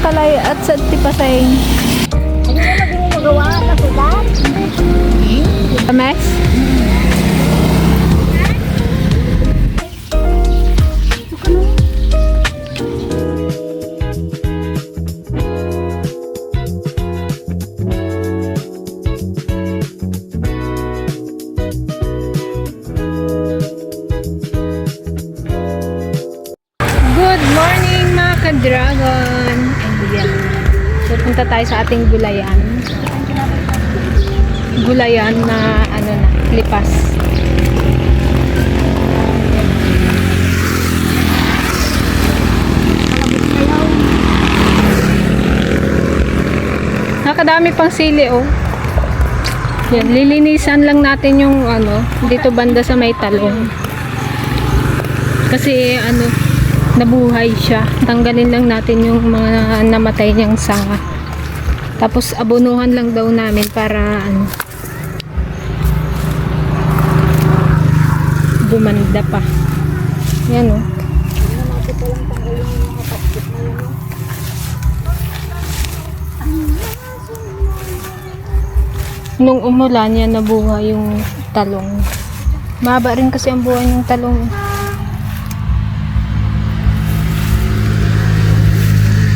kalay at sa tipasay. Ano na din mo magawa sa sudan? Max? Good morning mga ka-dragon. Ayan. Pupunta tayo sa ating gulayan. Gulayan na ano na, lipas. Nakadami pang sili oh. Yan, lilinisan lang natin yung ano, dito banda sa may talong. Kasi ano, nabuhay siya. Tanggalin lang natin yung mga namatay niyang sanga. Tapos abonuhan lang daw namin para ano, gumanda pa. Yan oh. Nung umulan yan, nabuhay yung talong. Mahaba rin kasi ang buhay ng talong.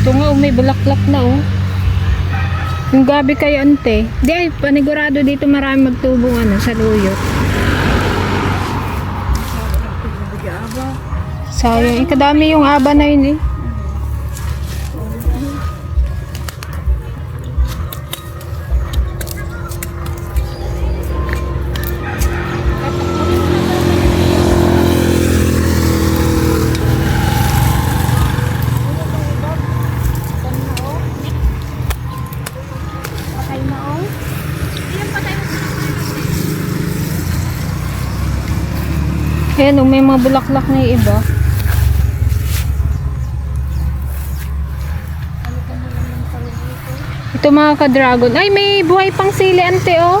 Ito nga, may bulaklak na oh. Yung gabi kayo ante. Di ay, panigurado dito marami magtubong ano, sa luyot. Sayang, kadami yung aba na yun eh. Ayan oh, may mga bulaklak na yung iba. Ito mga ka-dragon. Ay, may buhay pang sili ante oh.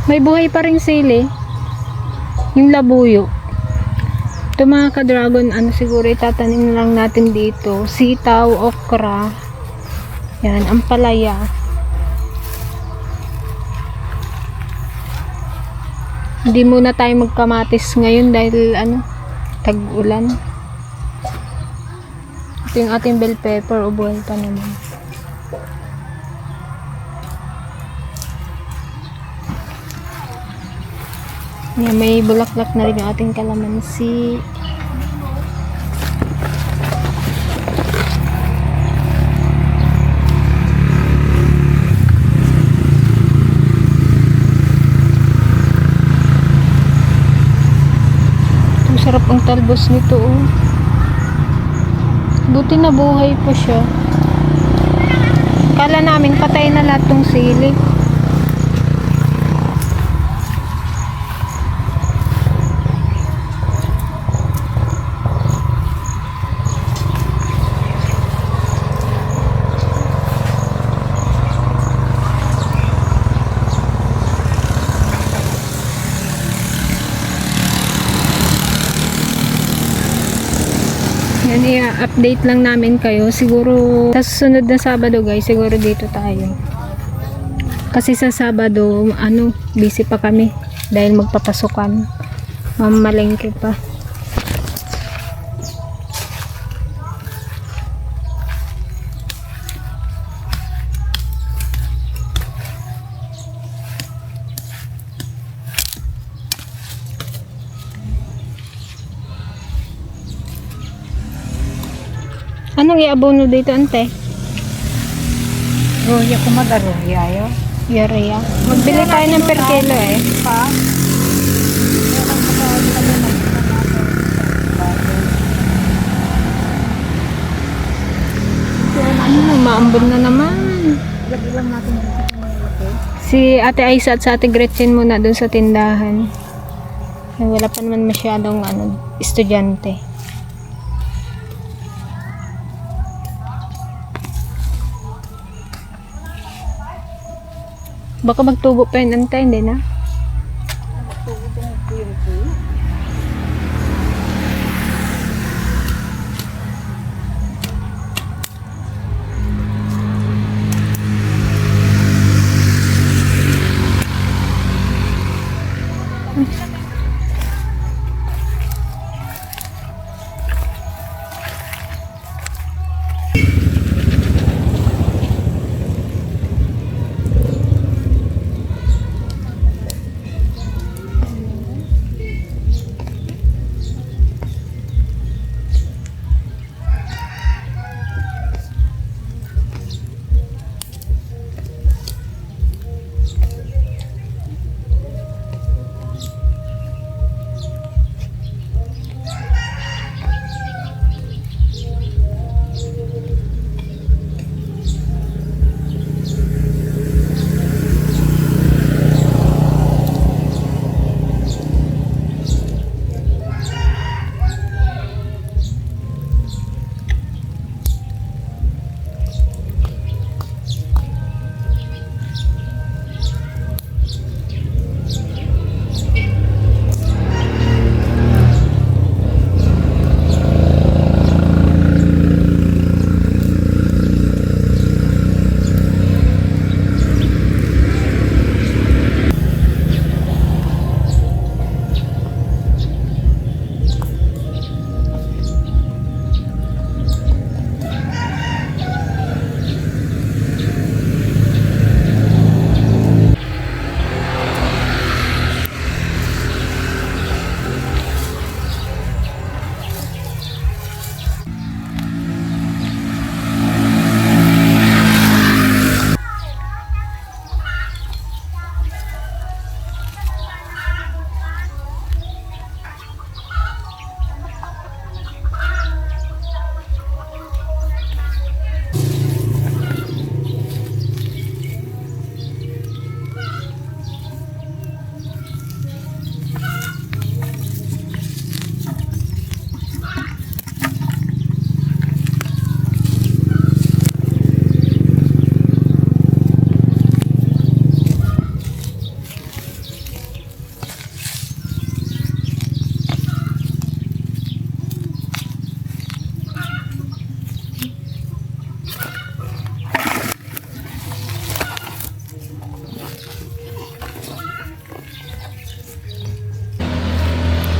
May buhay pa ring sili. Yung labuyo. Ito mga ka-dragon, ano siguro itatanim na lang natin dito. Sitaw, okra. Yan, ampalaya. Hindi muna tayo magkamatis ngayon dahil ano, tag-ulan. Ito yung ating bell pepper, ubuhan pa naman. Yan, may bulaklak na rin yung ating kalamansi. Sarap ang talbos nito oh. Buti na buhay pa siya. Kala namin patay na lahat tong sili. Yan, i-update lang namin kayo. Siguro sa susunod na Sabado guys, siguro dito tayo. Kasi sa Sabado, ano, busy pa kami dahil magpapasukan. Mamalengke pa. Anong iabono dito ante? Roya ko madaro, yayo. Urea. Magbili tayo ng per kilo eh. Pa? Ano, maambon na naman. Lagi lang natin dito. Si Ate Aisa at sa Ate Gretchen muna doon sa tindahan. Wala pa naman masyadong ano, estudyante. Baka magtubo pa yun, antay, hindi na? Magtubo pa yung kuyo.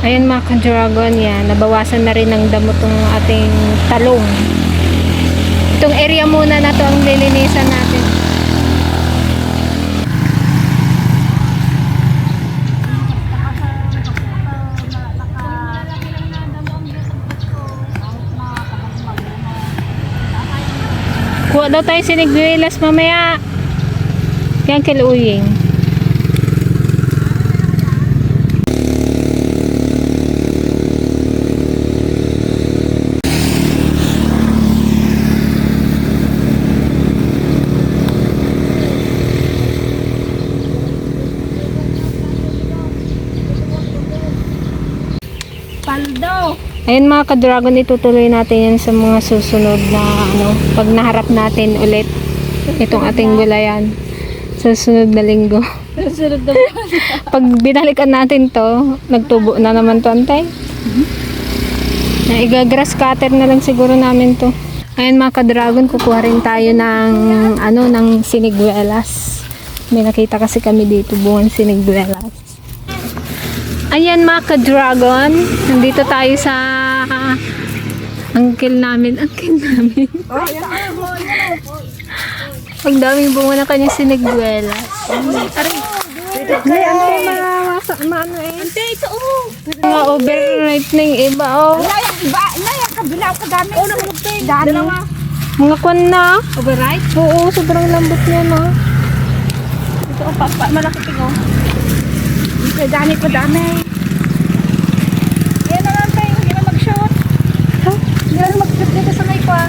Ayun mga ka-dragon, yan. Nabawasan na rin ng damo tong ating talong. Itong area muna na to ang lilinisan natin. Kuha daw tayo sinigwilas mamaya. Yan kiluying. Paldo. Ayun mga ka-dragon, itutuloy natin yan sa mga susunod na pag naharap natin ulit itong ating gulayan sa susunod na linggo. Susunod na Pag binalikan natin to, nagtubo na naman to, antay. Na iga-grass cutter na lang siguro namin to. Ayun mga ka-dragon, kukuha rin tayo ng ng siniguelas. May nakita kasi kami dito, buwan siniguelas. Ayan mga ka-dragon, nandito tayo sa uncle namin. Ang daming bunga na kanyang siniguelas. Ante, ito mga overnight na yung iba, Naya, kabila ko dami. Oo, namulugtay. Dalawa. Mga kwan na. Overripe? Oo, sobrang lambot niya na. Ito, malaki tingo. Dami ko dami. Yan naman tayo, hindi na mag-shoot. Hindi na mag-shoot dito sa may kwa.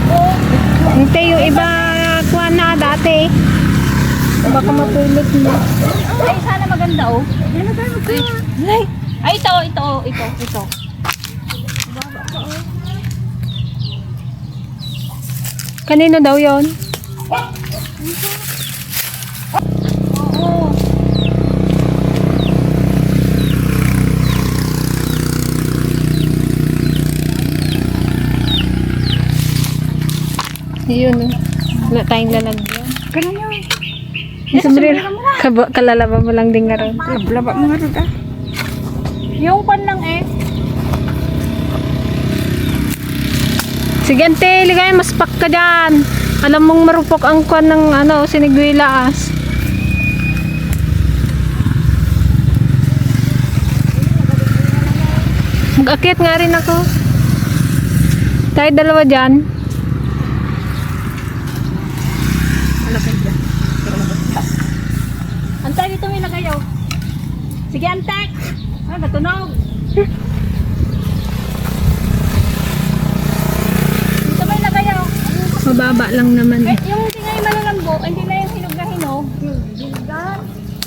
Oo. Ante, yung iba kwan na dati. Baka matulog mo. Ay, sana maganda oh. Yan na tayo magkaya. Ay, ito. Kanino daw yon? Oo. Yun, oh. Wala tayong lalagyan. Ganun yun. Yung sombrero. Mo na. Kalalaba mo lang din nga ron. Laba mo nga rin ah. Yung pan lang eh. Sige, ante, ligay, mas pak ka dyan. Alam mong marupok ang kwan ng sinigwilaas. Mag-akyat nga rin ako. Tayo dalawa dyan. Malapit dyan. Antay, dito may lagayaw. Sige, antay. Ah, natunog. Dito may lagayaw. Mababa lang naman. Eh, yung hindi nga yung malalambo, hindi na yung hinog na hinog.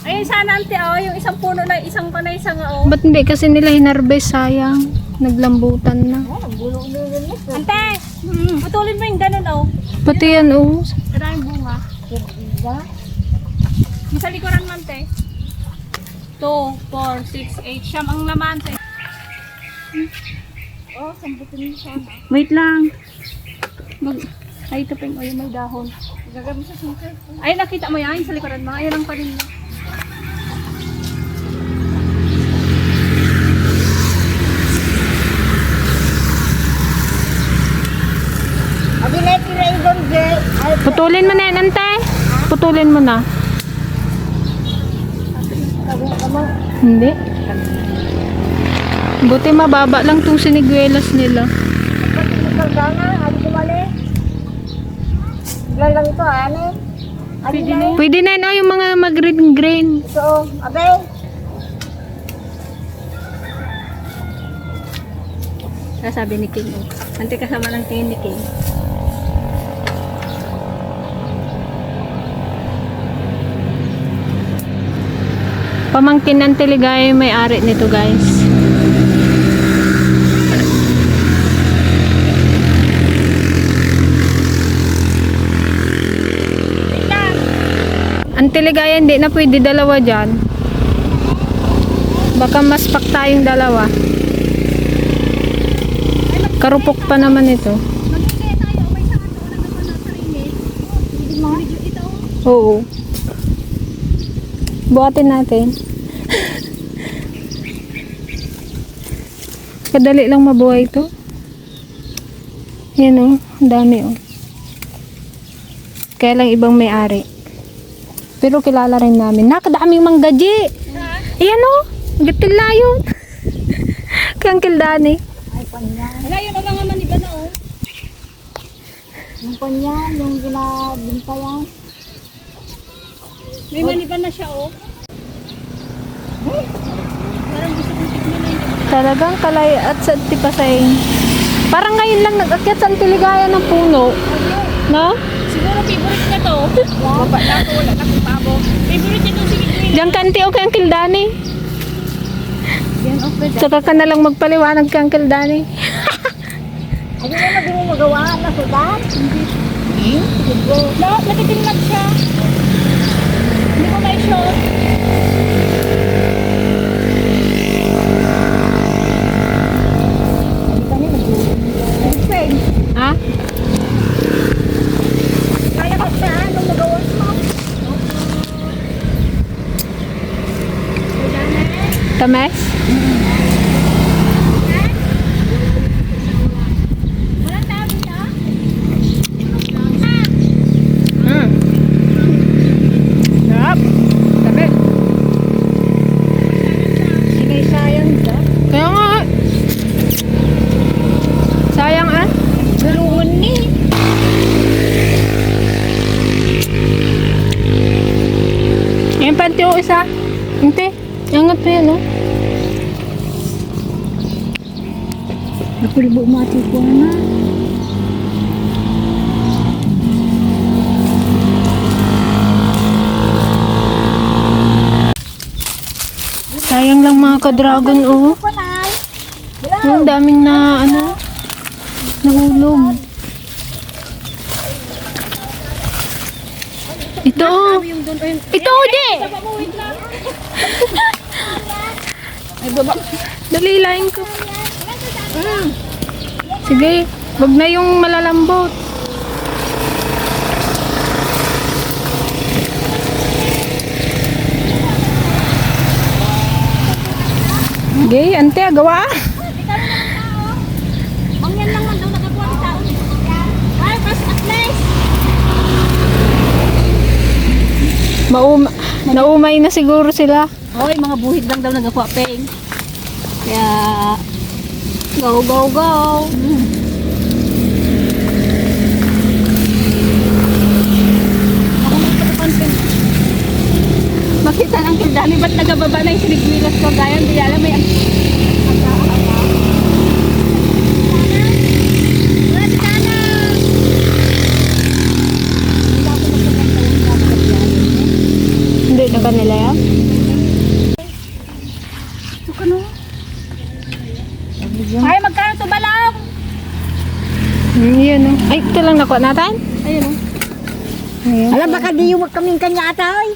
Ayun sana, ante, oh, yung isang puno na isang panay sa nga, oh. Ba't hindi kasi nila hinarbes? Sayang. Naglambutan na. Ante, putulin mo yung ganun, oh. Pati yan, oh. Maraming bunga. Yung sa likuran man, te. 2, 4, 6, 8, siyam ang laman, te. Oh, sambutin mo siya. Wait lang. Ay, ito pa yung may dahon. Gagawin sa suker. Ay, nakita mo yan sa likuran mo. Ayun lang pa rin. Putulin mo na yan, ante. Putulin mo na. Hindi. Buti mababa lang itong sinigwelas nila. Lang ito, ano? Pwede na yun, oh, yung mga mag-green-green. So, abay. Sabi ni King. Ante kasama ng tingin ni King. Pamangkin ng Tiligay may ari nito, guys. Ang Tiligay hindi na pwede dalawa dyan. Baka mas pak tayong dalawa. Karupok pa naman ito. Magkikaya tayo, may saka ito, wala naman ang sarili. Hindi mo video ito. Oo. Buhatin natin. Kadali lang mabuhay ito. Yan, oh, ang dami, oh. Kaya lang ibang may-ari. Pero kilala rin namin. Nakadaming manggaji. Ayan, oh. Gatil na yun. Kaya ang kildani. Wala yun, ang mga maniba na, oh. Yung kanya, yung ginabinta yan. May maniba na siya, oh. Parang gusto kong tignan na yun. Talagang kalay at sa tipasay. Parang ngayon lang nag-akyat sa Antiligaya ng puno. No? Siguro favorite ka to. Baba na to, wala na kong pabo. Favorite niya to, sige ko yun. Diyan kanti o kay Uncle Danny. Yan, okay. Saka ka na lang magpaliwanag kay Uncle Danny. Ano na hindi mo magawa na sudan? No, nakatinlag siya. Hindi ko may shot. Ha? Kaya ka sa ano magawa mo? Tames? Walang tao dito? Sarap. Tabi. Sige, sayang ba? Kaya nga. Sayang, ah. Galuhon ni. Yung panty o isa. Hindi. Angat pa yan, oh. Napulbo mati ko na. Sayang lang mga ka-dragon, oh. Panay. Ang daming na, nahulog. Ito, oh. Ito, Ode! Ay, baba. Dalilain ko. Sige, wag na yung malalambot. Gay, ante, agawa. Mangyan lang man daw nakakuha ni tao. Ay, first at least. Naumay na siguro sila. Hoy, mga buhit lang daw nagakuha, Peng. Kaya, go, go, go. Ako magpatapan, Peng. Makita ng kildami, ba't nagababa na yung sinigwilas ko? Gaya, hindi alam, may Hindi na kanila yan. Ay, magkano to balang? Yun oh. Ay, ito lang nakuha natin. Ayun o. Ayun. Alam, baka di yung magkaming kanya ata, ay.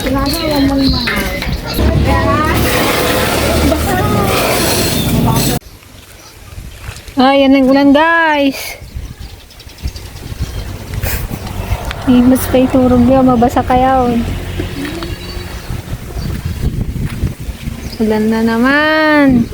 Ginagawa mo yung mga. Ay, yan ang ulan guys. Mas kay turog niya, mabasa kaya oh. Ulan na naman.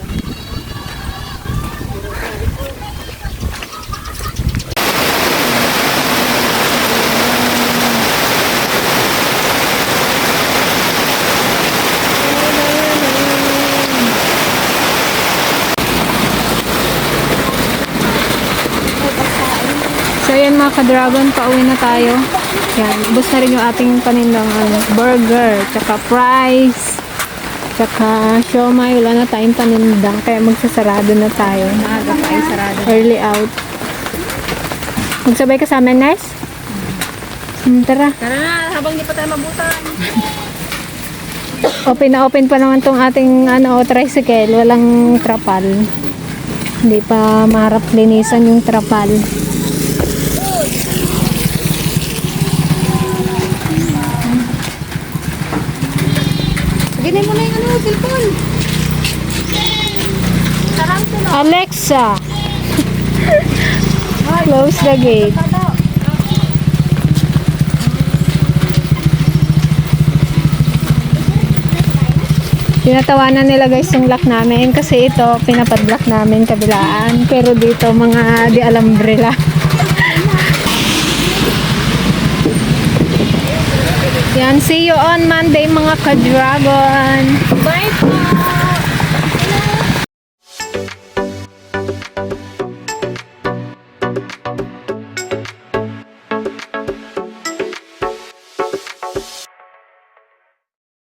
So yan mga ka-dragon, pauwi na tayo. Yan, ubos na rin yung ating panindang burger, tsaka fries, tsaka siomay. Wala na tayong panindang, kaya magsasarado na tayo. Maaga pa ay sarado. Early out. Magsabay ka sa amin, Nes? Tara. Tara na, habang di pa tayo mabutan. Open na open pa naman tong ating tricycle. Walang trapal. Hindi pa maharap linisan yung trapal. Ganyan mo na yung cellphone. Alexa, close the gate. Tinatawanan nila guys yung lock namin kasi ito pinapadlock namin kabilaan, pero dito mga di alambrela. Yan, see you on Monday mga ka-dragon. Bye po!